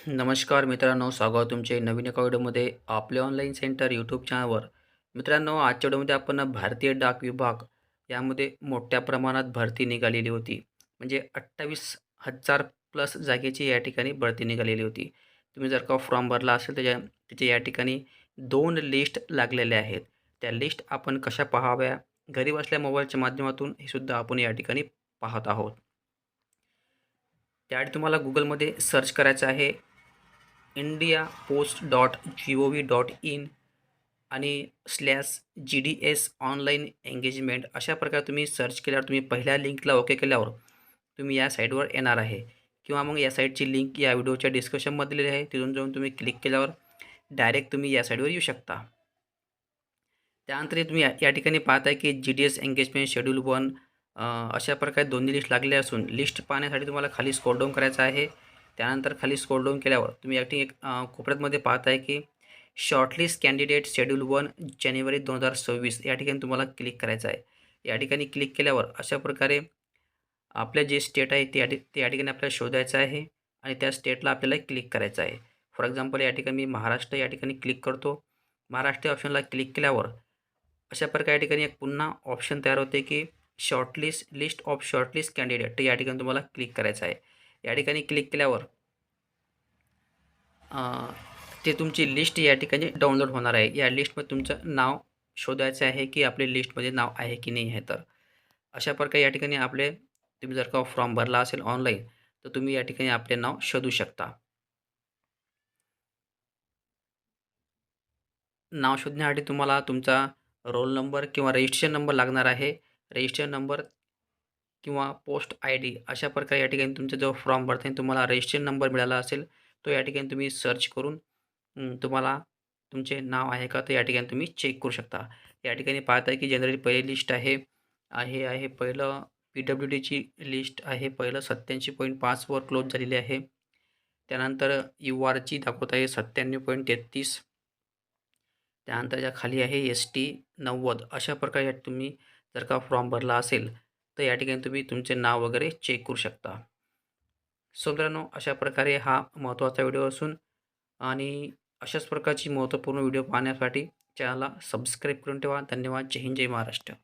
नमस्कार मित्रांनो, स्वागत आहे तुमचे नवीन एका व्हिडिओमध्ये आपले ऑनलाईन सेंटर यूट्यूब चॅनलवर. मित्रांनो, आजच्या व्हिडिओमध्ये आपण भारतीय डाक विभाग यामध्ये मोठ्या प्रमाणात भरती निघालेली होती. म्हणजे 28,000 प्लस जागेची या ठिकाणी भरती निघालेली होती. तुम्ही जर का फॉर्म भरला असेल त्याच्या या ठिकाणी 2 लिस्ट लागलेल्या आहेत. त्या लिस्ट आपण कशा पाहाव्या, घरी बसल्या मोबाईलच्या माध्यमातून हे सुद्धा आपण या ठिकाणी पाहत आहोत. त्याआधी तुम्हाला Googleमध्ये सर्च करायचं आहे indiapost.gov.in आणि /GDS ऑनलाईन एंगेजमेंट अशा प्रकारे तुम्ही सर्च केल्यावर तुम्ही पहिल्या लिंकला ओके केल्यावर तुम्ही या साईटवर येणार आहे किंवा मग या साईटची लिंक या व्हिडिओच्या डिस्क्रिप्शनमध्ये दिलेली आहे. तिथून जाऊन तुम्ही क्लिक केल्यावर डायरेक्ट तुम्ही या साईटवर येऊ शकता. त्यानंतर तुम्ही या ठिकाणी पाहताय की GDS एंगेजमेंट शेड्यूल 1 अशा प्रकारे दोन्ही लिस्ट लागल्या असून लिस्ट पाहण्यासाठी तुम्हाला खाली स्क्रॉल डाऊन करायचं आहे. त्यानंतर खाली स्क्रॉल डाऊन केल्यावर तुम्ही या ठिकाणी कोपऱ्यामध्ये पाहताय की शॉर्टलिस्ट कॅन्डिडेट शेड्यूल 1 जानेवारी 2026 या ठिकाणी तुम्हाला क्लिक करायचं आहे. या ठिकाणी क्लिक केल्यावर अशा प्रकारे आपल्या जे स्टेट आहे ते या ठिकाणी आपल्याला शोधायचं आहे आणि त्या स्टेटला आपल्याला क्लिक करायचं आहे. फॉर एक्झाम्पल या ठिकाणी मी महाराष्ट्र या ठिकाणी क्लिक करतो. महाराष्ट्र ऑप्शनला क्लिक केल्यावर अशा प्रकारे या ठिकाणी एक पुन्हा ऑप्शन तयार होते की लिस्ट ऑफ शॉर्टलिस्ट कॅन्डिडेट. तर या ठिकाणी तुम्हाला क्लिक करायचं आहे. या ठिकाणी क्लिक केल्यावर ते तुमची लिस्ट या ठिकाणी डाउनलोड होणार आहे. या लिस्टमध्ये तुमचं नाव शोधायचं आहे की आपल्या लिस्टमध्ये नाव आहे की नाही आहे. तर अशा प्रकारे या ठिकाणी तुम्ही जर का फॉर्म भरला असेल ऑनलाईन तर तुम्ही या ठिकाणी आपले नाव शोधू शकता. नाव शोधण्यासाठी तुम्हाला तुमचा रोल नंबर किंवा रजिस्ट्रेशन नंबर लागणार आहे. रजिस्ट्रेशन नंबर किंवा पोस्ट ID अशा प्रकारे या ठिकाणी तुमचा जो फॉर्म भरताना तुम्हाला रजिस्ट्रेशन नंबर मिळाला असेल तो या ठिकाणी तुम्ही सर्च करून तुम्हाला तुमचे नाव आहे का तर या ठिकाणी तुम्ही चेक करू शकता. या ठिकाणी पाहताय की जनरली पहिली लिस्ट आहे पहिलं PWDची लिस्ट आहे. पहिलं 87.5 वर क्लोज झालेली आहे. त्यानंतर URची दाखवत आहे 97.33. त्यानंतर ज्या खाली आहे ST 90. अशा प्रकारे तुम्ही जर का फॉर्म भरला असेल तर या ठिकाणी तुम्ही तुमचे नाव वगैरे चेक करू शकता. सो मित्रांनो, अशा प्रकारे हा महत्त्वाचा व्हिडिओ असून आणि अशाच प्रकारची महत्त्वपूर्ण व्हिडिओ पाहण्यासाठी चॅनलला सबस्क्राईब करून ठेवा. धन्यवाद. जय हिंद, जय महाराष्ट्र.